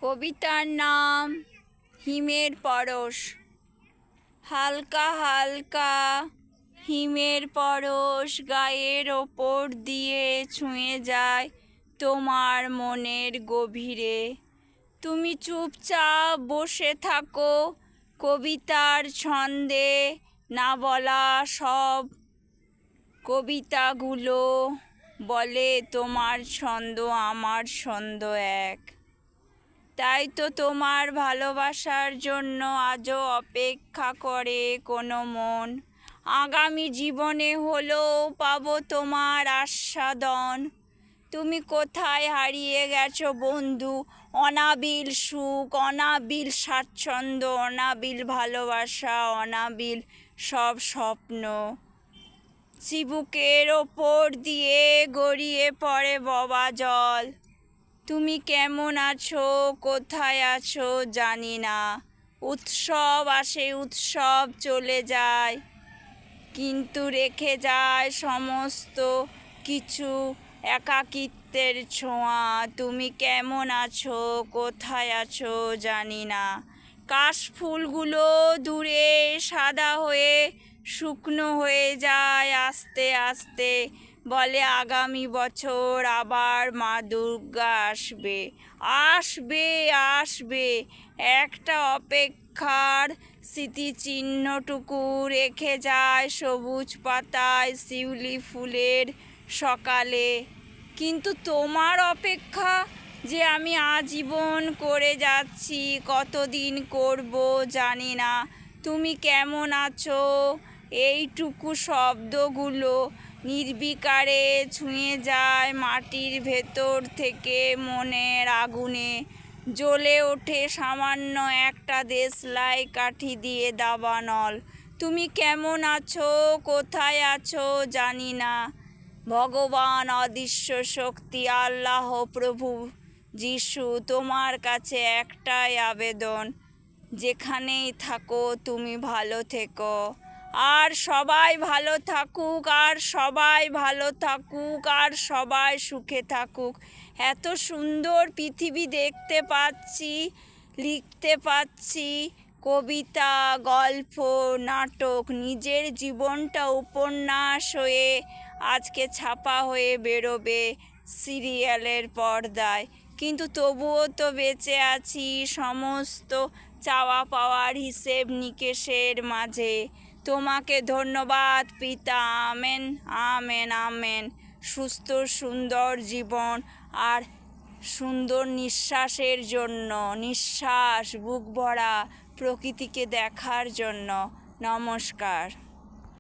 কবিতার নাম হিমের পরশ। হালকা হালকা হিমের পরশ গায়ের ওপর দিয়ে ছুঁয়ে যায় তোমার মনের গভীরে। তুমি চুপচাপ বসে থাকো কবিতার ছন্দে, না বলা সব কবিতাগুলো বলে তোমার ছন্দ আমার ছন্দ এক। তাই তো তোমার ভালোবাসার জন্য আজও অপেক্ষা করে কোনো মন। আগামী জীবনে হলেও পাবো তোমার আস্বাদন। তুমি কোথায় হারিয়ে গেছো বন্ধু? অনাবিল সুখ, অনাবিল স্বাচ্ছন্দ্য, অনাবিল ভালোবাসা, অনাবিল সব স্বপ্ন। চিবুকের ওপর দিয়ে গড়িয়ে পড়ে ববা জল। তুমি কেমন আছো, কোথায় আছো জানি না। উৎসব আসে, উৎসব চলে যায়, কিন্তু রেখে যায় সমস্ত কিছু একাকিত্বের ছোঁয়া। তুমি কেমন আছো, কোথায় আছো জানি না। কাশফুলগুলো দূরে সাদা হয়ে শুকনো হয়ে যায় আস্তে আস্তে। বলে আগামী বছর আবার মা দুর্গা আসবে, আসবে, আসবে। একটা অপেক্ষার স্মৃতিচিহ্নটুকু রেখে যায় সবুজ পাতায় শিউলি ফুলের সকালে। কিন্তু তোমার অপেক্ষা যে আমি আজীবন করে যাচ্ছি, কতদিন করব জানি না। তুমি কেমন আছো, এইটুকু শব্দগুলো নির্বিকারে ছুঁয়ে যায় মাটির ভেতর থেকে মনের আগুনে। জ্বলে ওঠে সামান্য একটা দেশলাই কাঠি দিয়ে দাবানল। তুমি কেমন আছো, কোথায় আছো জানি না। ভগবান, অদৃশ্য শক্তি, আল্লাহ, প্রভু যিশু, তোমার কাছে একটাই আবেদন, যেখানেই থাকো তুমি ভালো থেকো। আর সবাই ভালো থাকুক, আর সবাই ভালো থাকুক, আর সবাই সুখে থাকুক। এত সুন্দর পৃথিবী দেখতে পাচ্ছি, লিখতে পাচ্ছি কবিতা, গল্প, নাটক। নিজের জীবনটা উপন্যাস হয়ে আজকে ছাপা হয়ে বেরোবে সিরিয়ালের পর্দায়। কিন্তু তবুও তো বেঁচে আছি সমস্ত চাওয়া পাওয়ার হিসেব নিকেশের মাঝে। তোমাকে ধন্যবাদ পিতা, আমেন, আমেন, আমেন। সুস্থ সুন্দর জীবন আর সুন্দর নিঃশ্বাসের জন্য, নিঃশ্বাস বুক ভরা প্রকৃতিকে দেখার জন্য। নমস্কার।